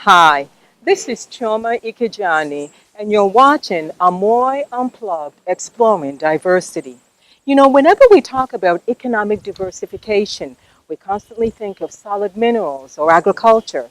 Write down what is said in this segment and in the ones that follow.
Hi, this is Choma Ikejani, and you're watching Amoi Unplugged Exploring Diversity. Whenever we talk about economic diversification, we constantly think of solid minerals or agriculture.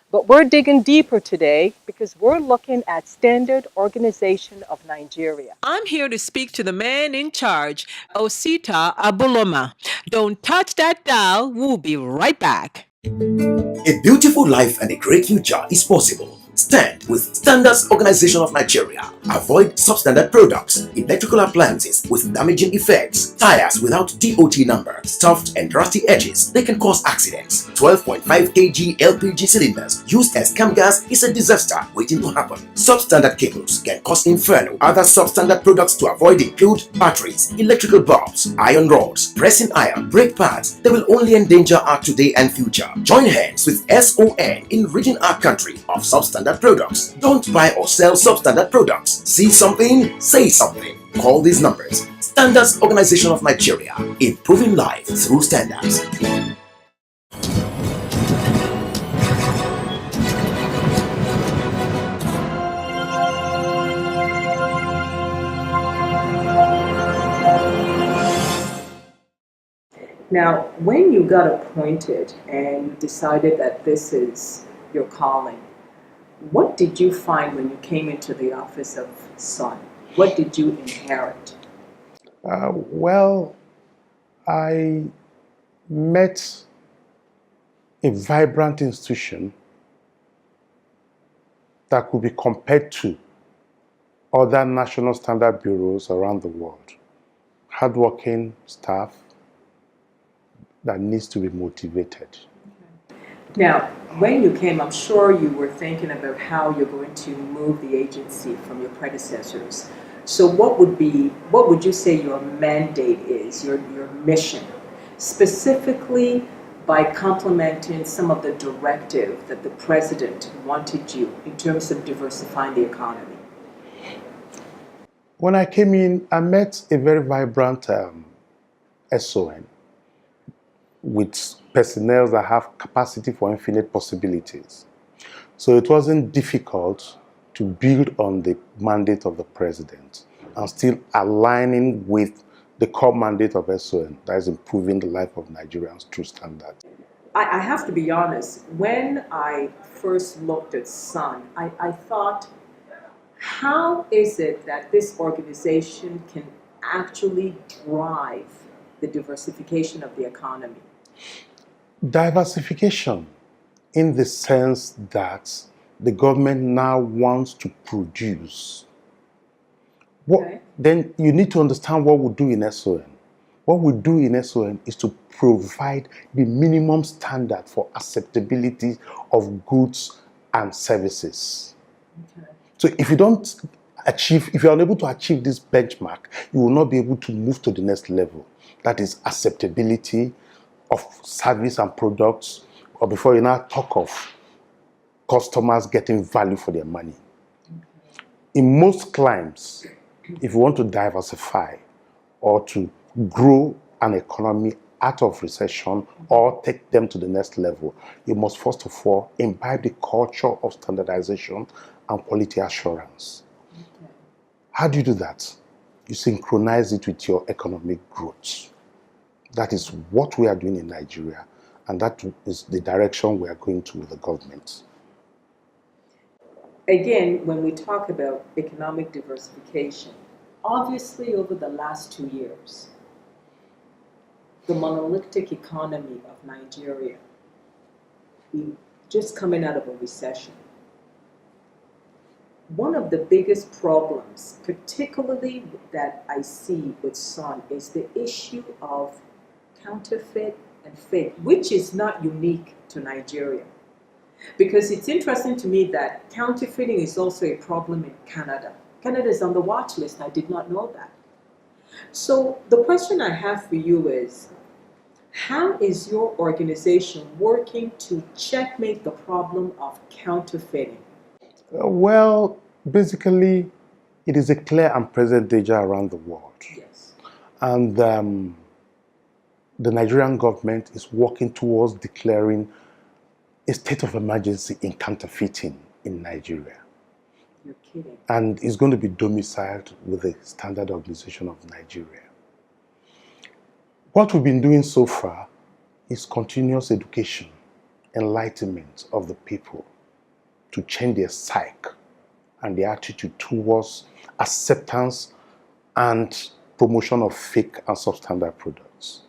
But we're digging deeper today because we're looking at Standard Organization of Nigeria. I'm here to speak to the man in charge, Osita Abuloma. Don't touch that dial. We'll be right back. A beautiful life and a great future is possible. Stand with Standards Organization of Nigeria. Avoid substandard products, electrical appliances with damaging effects, tires without DOT number, stuffed and rusty edges. They can cause accidents. 12.5 kg LPG cylinders used as cam gas is a disaster waiting to happen. Substandard cables can cause inferno. Other substandard products to avoid include batteries, electrical bulbs, iron rods, pressing iron, brake pads. They will only endanger our today and future. Join hands with SON in ridding our country of substandard products. Don't buy or sell substandard products. See something? Say something. Call these numbers. Standards Organization of Nigeria. Improving life through standards. Now, when you got appointed and you decided that this is your calling, what did you find when you came into the office of Son? What did you inherit? Well, I met a vibrant institution that could be compared to other national standard bureaus around the world. Hardworking staff that needs to be motivated. Now, when you came, I'm sure you were thinking about how you're going to move the agency from your predecessors. So what would you say your mandate is, your mission, specifically by complementing some of the directive that the president wanted you in terms of diversifying the economy? When I came in, I met a very vibrant SON with personnel that have capacity for infinite possibilities. So it wasn't difficult to build on the mandate of the president and still aligning with the core mandate of SON, that is improving the life of Nigerians through standards. I have to be honest, when I first looked at Sun, I thought, how is it that this organization can actually drive the diversification of the economy? Diversification in the sense that the government now wants to produce. Then you need to understand what we do in SON. What we do in SON is to provide the minimum standard for acceptability of goods and services. Okay. So if you are unable to achieve this benchmark, you will not be able to move to the next level. That is acceptability of service and products, or before you now talk of customers getting value for their money. Okay. In most climes, if you want to diversify or to grow an economy out of recession or take them to the next level, you must first of all imbibe the culture of standardization and quality assurance. Okay. How do you do that? You synchronize it with your economic growth. That is what we are doing in Nigeria, and that is the direction we are going to with the government. Again, when we talk about economic diversification, obviously over the last 2 years, the monolithic economy of Nigeria, just coming out of a recession, one of the biggest problems, particularly that I see with Sun, is the issue of counterfeit and fake, which is not unique to Nigeria. Because it's interesting to me that counterfeiting is also a problem in Canada. Canada is on the watch list. I did not know that. So the question I have for you is, how is your organization working to checkmate the problem of counterfeiting? Well, basically, it is a clear and present danger around the world. Yes. And the Nigerian government is working towards declaring a state of emergency in counterfeiting in Nigeria. You're kidding. And it's going to be domiciled with the Standard Organization of Nigeria. What we've been doing so far is continuous education, enlightenment of the people to change their psyche and their attitude towards acceptance and promotion of fake and substandard products.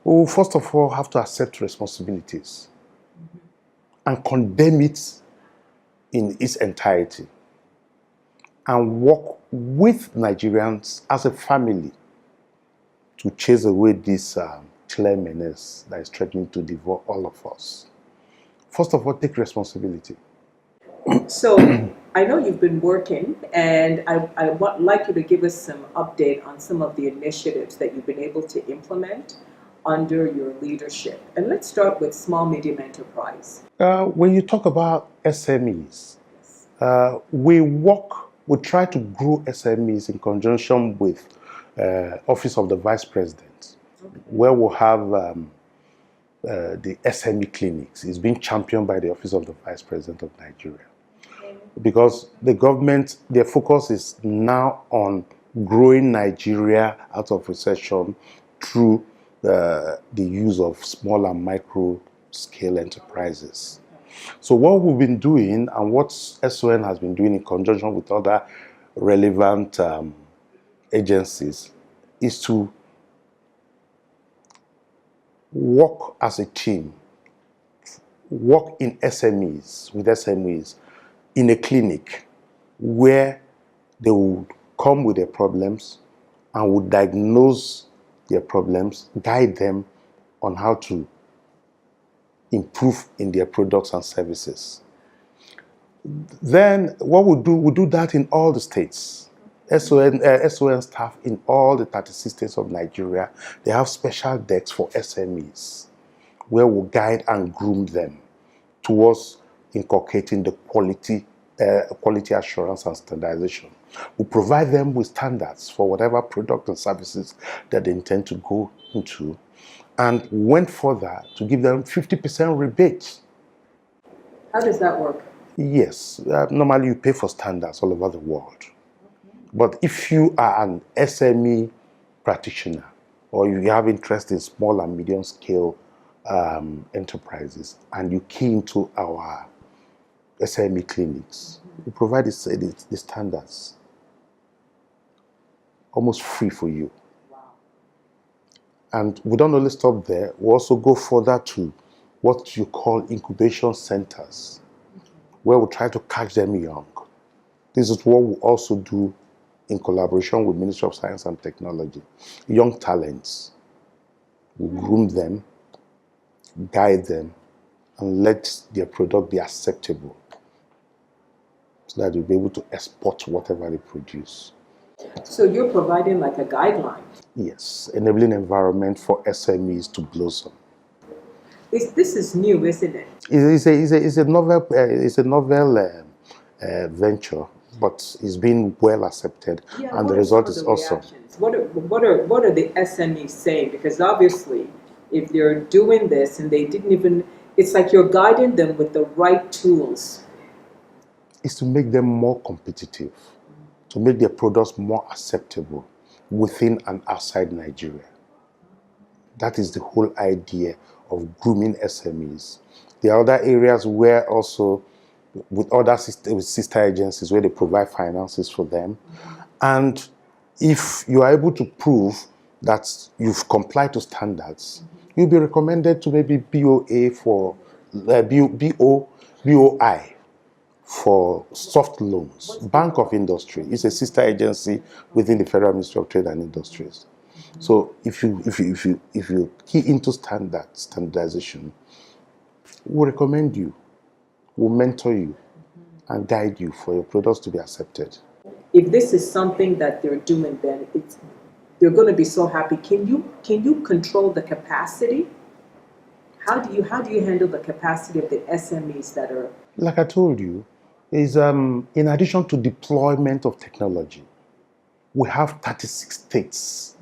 We will first of all have to accept responsibilities and condemn it in its entirety and work with Nigerians as a family to chase away this clear menace that is threatening to devour all of us. First of all, take responsibility. So I know you've been working, and I would like you to give us some update on some of the initiatives that you've been able to implement under your leadership. And let's start with small, medium enterprise. When you talk about SMEs, we try to grow SMEs in conjunction with Office of the Vice President, where we'll have the SME clinics. It's being championed by the Office of the Vice President of Nigeria. Because the government, their focus is now on growing Nigeria out of recession through the use of small and micro scale enterprises. So what we've been doing and what SON has been doing in conjunction with other relevant agencies is to work as a team, work in SMEs, with SMEs, in a clinic where they would come with their problems and would diagnose their problems, guide them on how to improve in their products and services. Then what we do that in all the states. SON staff in all the 36 states of Nigeria, they have special decks for SMEs where we guide and groom them towards inculcating the quality assurance and standardization. We provide them with standards for whatever product and services that they intend to go into, and went further to give them 50% rebate. How does that work? Yes, normally you pay for standards all over the world. But if you are an SME practitioner or you have interest in small and medium scale enterprises and you key into our SME clinics, we provide the standards almost free for you. Wow. And we don't only stop there, we also go further to what you call incubation centers, where we try to catch them young. This is what we also do in collaboration with Ministry of Science and Technology. Young talents, we groom them, guide them, and let their product be acceptable so that they'll be able to export whatever they produce. So you're providing like a guideline. Yes, enabling environment for SMEs to blossom. This is new, isn't it? It's a novel venture, but it's been well accepted, and the result is awesome. What are the SMEs saying? Because obviously, if they're doing this and they didn't even, it's like you're guiding them with the right tools. It's to make them more competitive, to make their products more acceptable within and outside Nigeria. That is the whole idea of grooming SMEs. There are other areas where also, with other sister agencies, where they provide finances for them. And if you are able to prove that you've complied to standards, you'll be recommended to maybe BOI for soft loans. Bank of Industry is a sister agency within the Federal Ministry of Trade and Industries. So if you key into standardization, we'll recommend you, we'll mentor you, and guide you for your products to be accepted. If this is something that they're doing, then they're going to be so happy. Can you control the capacity? How do you handle the capacity of the SMEs that are? Like I told you, is in addition to deployment of technology, we have 36 states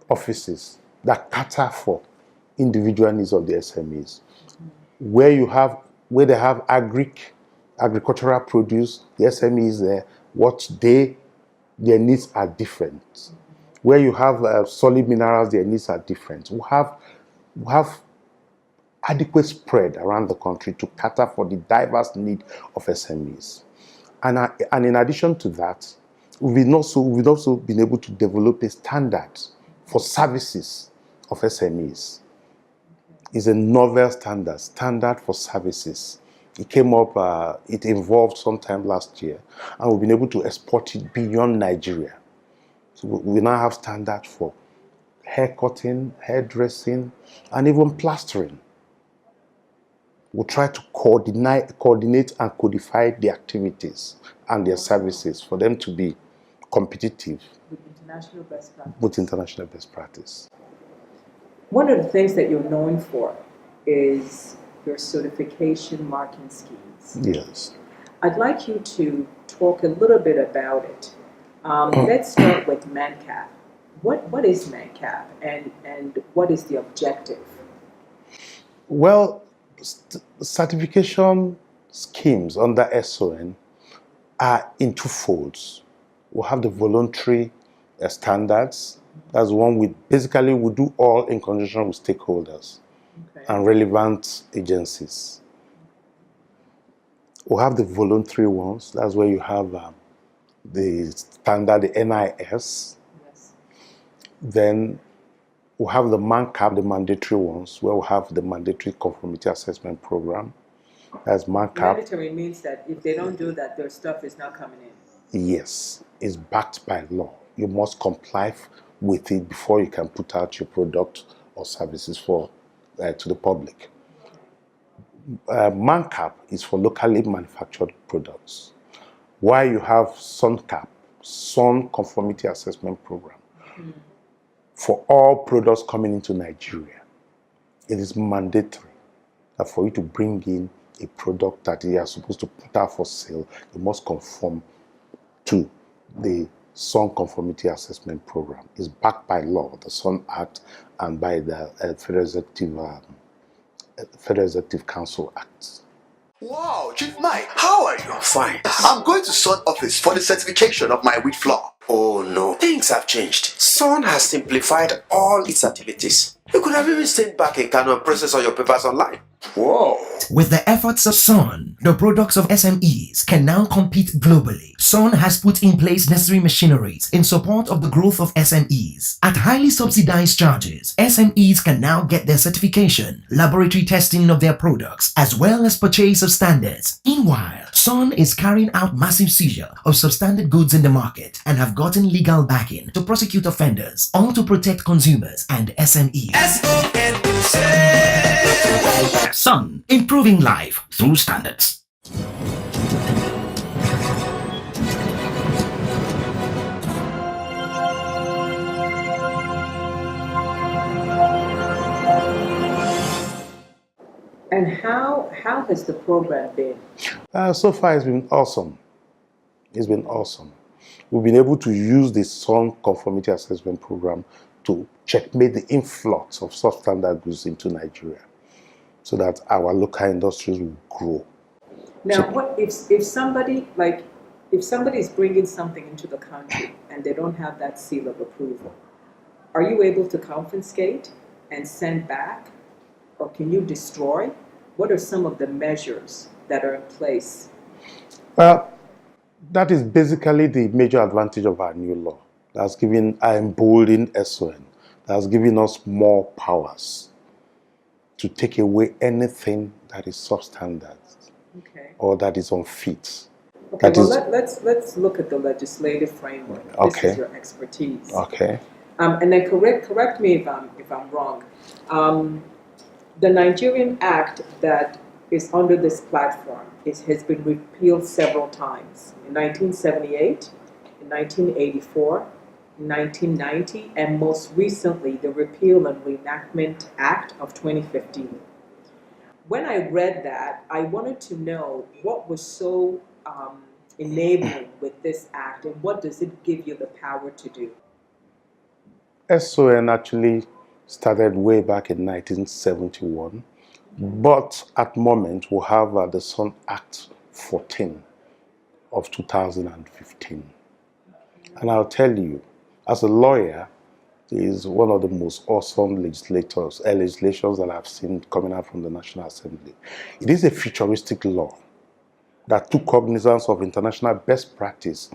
offices that cater for individual needs of the SMEs. where they have agricultural produce, the SMEs there, their needs are different. Where you have solid minerals, their needs are different. We have adequate spread around the country to cater for the diverse need of SMEs. And in addition to that, we've also been able to develop a standard for services of SMEs. It's a novel standard for services. It came up, it evolved sometime last year, and we've been able to export it beyond Nigeria. So we now have standards for hair cutting, hairdressing, and even plastering. We'll try to coordinate and codify the activities and their services for them to be competitive with international best practice. One of the things that you're known for is your certification marking schemes. Yes. I'd like you to talk a little bit about it. Let's start with MANCAP. What is MANCAP and what is the objective? Well, certification schemes under SON are in two folds. We have the voluntary standards. That's one we do all in conjunction with stakeholders and relevant agencies. We have the voluntary ones. That's where you have the standard, the NIS. Yes. Then we have the MANCAP, the mandatory ones, where we have the mandatory conformity assessment program. That's MANCAP. Mandatory means that if they don't do that, their stuff is not coming in. Yes, it's backed by law. You must comply with it before you can put out your product or services to the public. MANCAP is for locally manufactured products. While you have SONCAP, Son Conformity Assessment Program, for all products coming into Nigeria. It is mandatory that for you to bring in a product that you are supposed to put out for sale, you must conform to the Son Conformity Assessment Program. It's backed by law, the Son Act, and by the Federal Executive Council Act. Wow, Chief Mike, how are you? Fine. I'm going to Sun office for the certification of my wheat flour. Oh no, things have changed. Sun has simplified all its activities. You could have even stayed back in Kano and process all your papers online. Whoa. With the efforts of Sun, the products of SMEs can now compete globally. Sun has put in place necessary machineries in support of the growth of SMEs. At highly subsidized charges, SMEs can now get their certification, laboratory testing of their products, as well as purchase of standards. Meanwhile, Sun is carrying out massive seizure of substandard goods in the market and have gotten legal backing to prosecute offenders, all to protect consumers and SMEs. Sun, improving life through standards. And how has the program been? So far, it's been awesome. It's been awesome. We've been able to use the Sun Conformity Assessment Program to checkmate the influx of substandard goods into Nigeria, so that our local industries will grow. Now, what if somebody is bringing something into the country and they don't have that seal of approval? Are you able to confiscate and send back, or can you destroy? What are some of the measures that are in place? That is basically the major advantage of our new law. That's giving emboldened SON. That's giving us more powers to take away anything that is substandard or that is unfit. Okay, let's look at the legislative framework. Okay. This is your expertise. Okay. And then correct me if I'm wrong. The Nigerian Act that is under this platform has been repealed several times. In 1978, in 1984, 1990, and most recently, the Repeal and Reenactment Act of 2015. When I read that, I wanted to know what was so enabling with this act, and what does it give you the power to do? SON actually started way back in 1971 But at the moment, we have the Son Act 14 of 2015. And I'll tell you, as a lawyer, it is one of the most awesome legislations that I've seen coming out from the National Assembly. It is a futuristic law that took cognizance of international best practice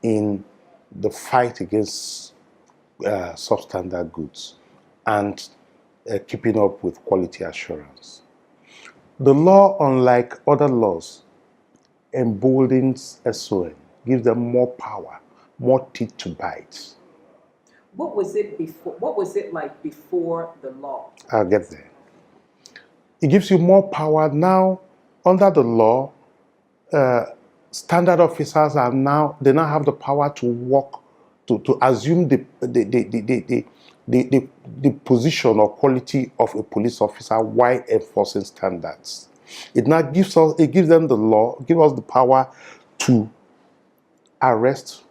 in the fight against substandard goods and keeping up with quality assurance. The law, unlike other laws, emboldens SON, gives them more power, more teeth to bite. What was it before? What was it like before the law? I'll get there. It gives you more power now. Under the law, standard officers are now have the power to work to assume the position or quality of a police officer while enforcing standards. It now gives them the power to arrest,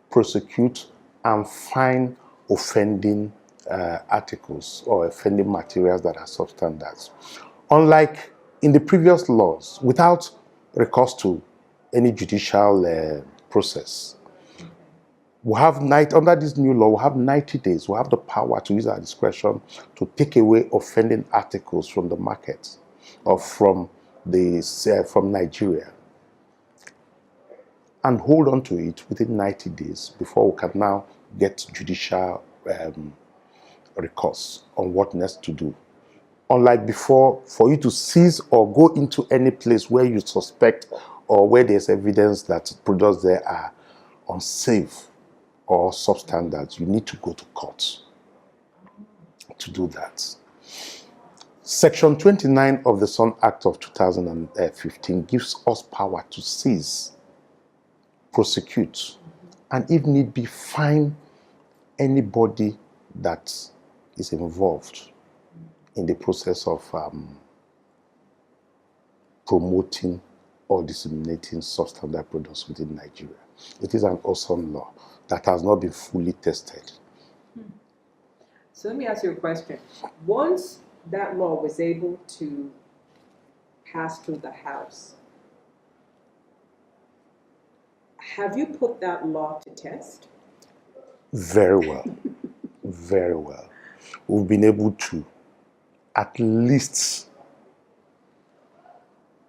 prosecute, and fine offending articles or offending materials that are substandards. Unlike in the previous laws, without recourse to any judicial process, under this new law, we have 90 days. We have the power to use our discretion to take away offending articles from the market or from Nigeria and hold on to it within 90 days before we can now get judicial recourse on what next to do. Unlike before, for you to seize or go into any place where you suspect or where there's evidence that products there are unsafe or substandard, you need to go to court to do that. Section 29 of the Son Act of 2015 gives us power to seize, prosecute, and if need be, fine anybody that is involved in the process of promoting or disseminating substandard products within Nigeria. It is an awesome law that has not been fully tested. So let me ask you a question. Once that law was able to pass through the House, have you put that law to test? Very well. Very well. We've been able to at least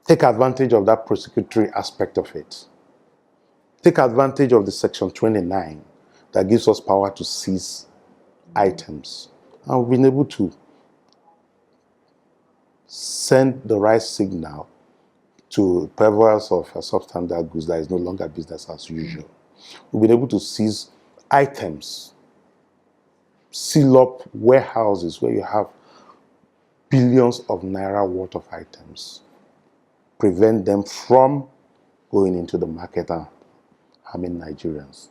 take advantage of that prosecutory aspect of it. Take advantage of the Section 29 that gives us power to seize items. And we've been able to send the right signal to purveyors of substandard goods that is no longer business as usual. We've been able to seize items, seal up warehouses where you have billions of naira worth of items, prevent them from going into the market and harming Nigerians.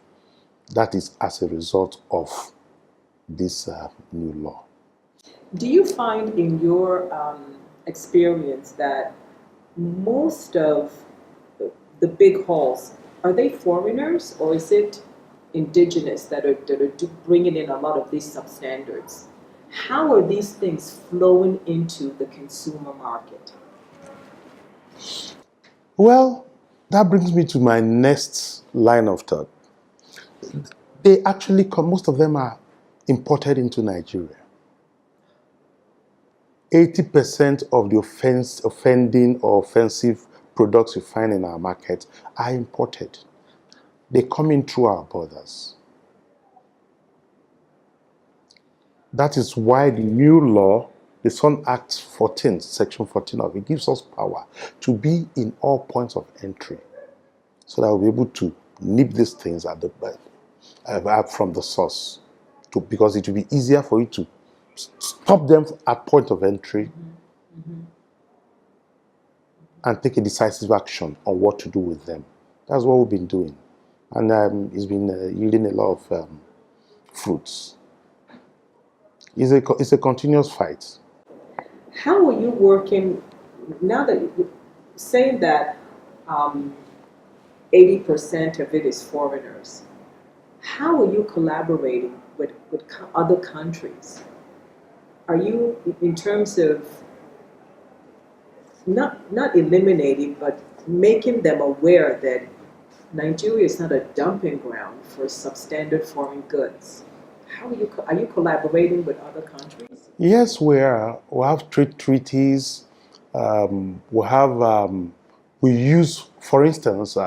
That is as a result of this new law. Do you find in your experience that most of the big hauls, are they foreigners or is it indigenous that are bringing in a lot of these substandards? How are these things flowing into the consumer market? Well, that brings me to my next line of thought. They actually come, most of them are imported into Nigeria. 80% of the offending or offensive products you find in our market are imported. They come in through our borders. That is why the new law, the Son Act 14, Section 14 of it, gives us power to be in all points of entry so that we'll be able to nip these things at from the source, because it will be easier for you to stop them at point of entry and take a decisive action on what to do with them. That's what we've been doing. And it's been yielding a lot of fruits. It's a continuous fight. How are you working, now that you're saying that 80% of it is foreigners, how are you collaborating with other countries? Are you, in terms of not eliminating, but making them aware that Nigeria is not a dumping ground for substandard foreign goods. Are you collaborating with other countries? Yes, we are. We have trade treaties. We use, for instance,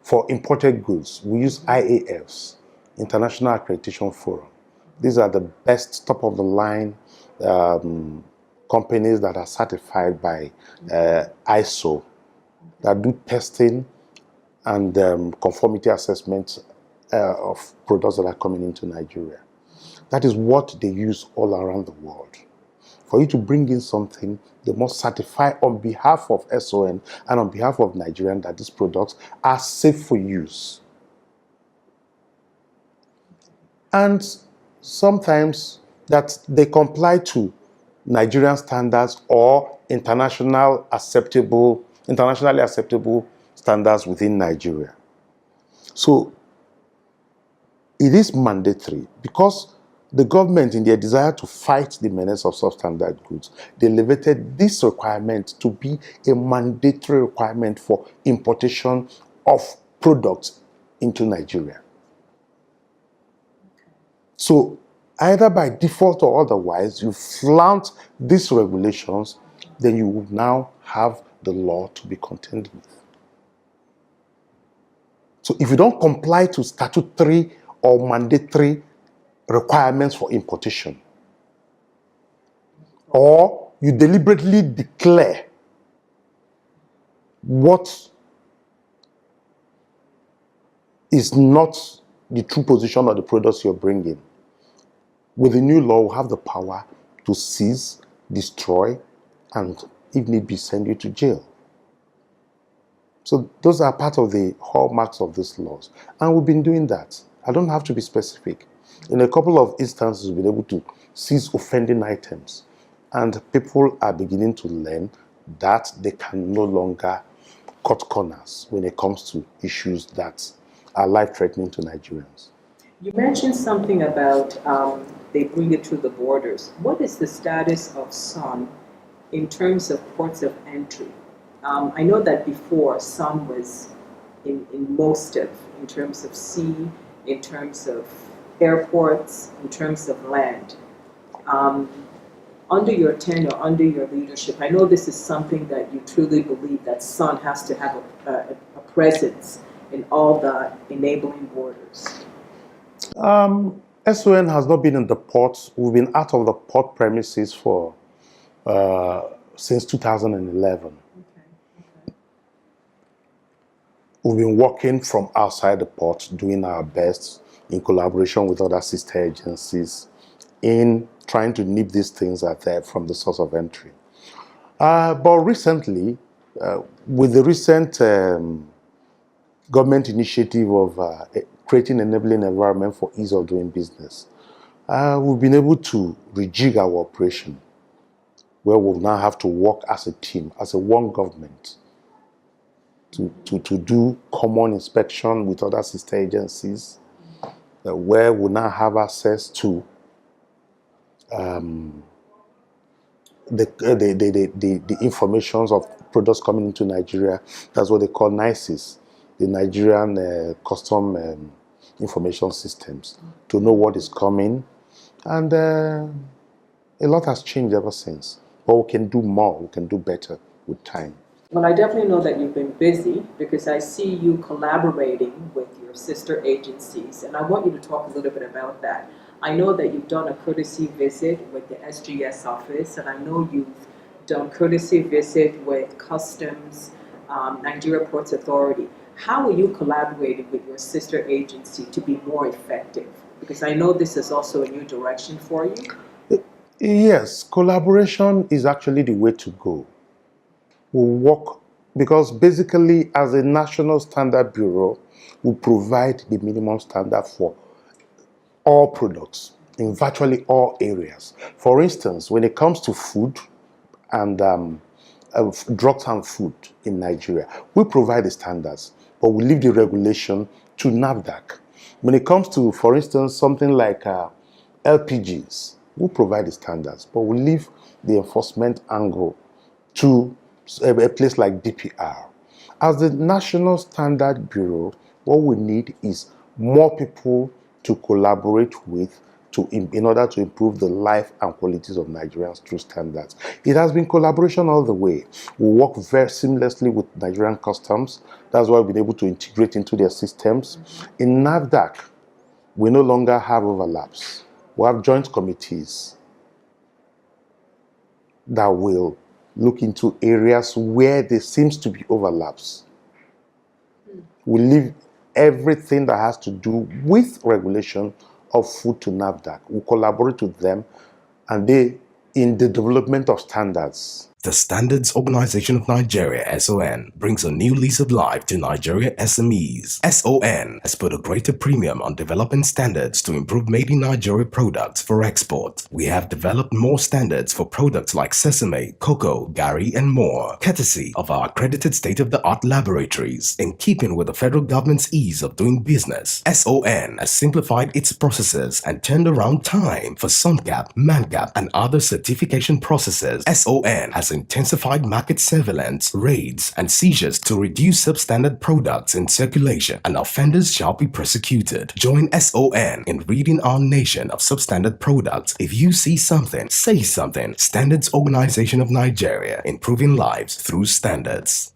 for imported goods, we use IAFs, International Accreditation Forum. These are the best, top of the line companies that are certified by ISO, that do testing and conformity assessment of products that are coming into Nigeria. That is what they use all around the world. For you to bring in something, they must certify on behalf of SON and on behalf of Nigerian that these products are safe for use. And sometimes that they comply to Nigerian standards or internationally acceptable standards within Nigeria. So it is mandatory because the government, in their desire to fight the menace of substandard goods, they elevated this requirement to be a mandatory requirement for importation of products into Nigeria. So either by default or otherwise, you flout these regulations, then you would now have the law to be contended with. So if you don't comply to statutory or mandatory requirements for importation, or you deliberately declare what is not the true position of the products you're bringing, with the new law, we'll have the power to seize, destroy, and if need be, send you to jail. So those are part of the hallmarks of these laws. And we've been doing that. I don't have to be specific. In a couple of instances, we've been able to seize offending items. And people are beginning to learn that they can no longer cut corners when it comes to issues that are life-threatening to Nigerians. You mentioned something about they bring it to the borders. What is the status of SON in terms of ports of entry? I know that before SON was in most of, in terms of sea, in terms of airports, in terms of land. Under your tenure, under your leadership, I know this is something that you truly believe that SON has to have a presence in all the enabling borders. SON has not been in the ports. We've been out of the port premises for since 2011. Okay. We've been working from outside the port, doing our best in collaboration with other sister agencies in trying to nip these things out there from the source of entry. But recently, with the recent government initiative of creating an enabling environment for ease of doing business, we've been able to rejig our operation, where we'll now have to work as a team, as a one government, to do common inspection with other sister agencies, where we now have access to the informations of products coming into Nigeria. That's what they call NICES, the Nigerian Custom Information Systems, to know what is coming. And a lot has changed ever since. But we can do more, we can do better with time. Well, I definitely know that you've been busy because I see you collaborating with your sister agencies, and I want you to talk a little bit about that. I know that you've done a courtesy visit with the SGS office, and I know you've done courtesy visit with Customs, Nigeria Ports Authority. How are you collaborating with your sister agency to be more effective? Because I know this is also a new direction for you. Yes, collaboration is actually the way to go. We work, because basically as a national standard bureau, we provide the minimum standard for all products in virtually all areas. For instance, when it comes to food and drugs and food in Nigeria, we provide the standards, but we leave the regulation to NAFDAC. When it comes to, for instance, something like LPGs, we provide the standards, but we leave the enforcement angle to a place like DPR. As the National Standard Bureau, what we need is more people to collaborate with in order to improve the life and qualities of Nigerians through standards. It has been collaboration all the way. We work very seamlessly with Nigerian customs. That's why we've been able to integrate into their systems. In NAFDAC, we no longer have overlaps. We have joint committees that will look into areas where there seems to be overlaps. We leave everything that has to do with regulation of food to NAFDAC. We collaborate with them, and they in the development of standards. The Standards Organization of Nigeria, SON, brings a new lease of life to Nigeria SMEs. SON has put a greater premium on developing standards to improve made in Nigeria products for export. We have developed more standards for products like sesame, cocoa, gari, and more, courtesy of our accredited state-of-the-art laboratories. In keeping with the federal government's ease of doing business, SON has simplified its processes and turned around time for SUNCAP, MANCAP, and other certification processes. SON has intensified market surveillance, raids, and seizures to reduce substandard products in circulation, and offenders shall be prosecuted. Join SON in ridding our nation of substandard products. If you see something, say something. Standards Organization of Nigeria, improving lives through standards.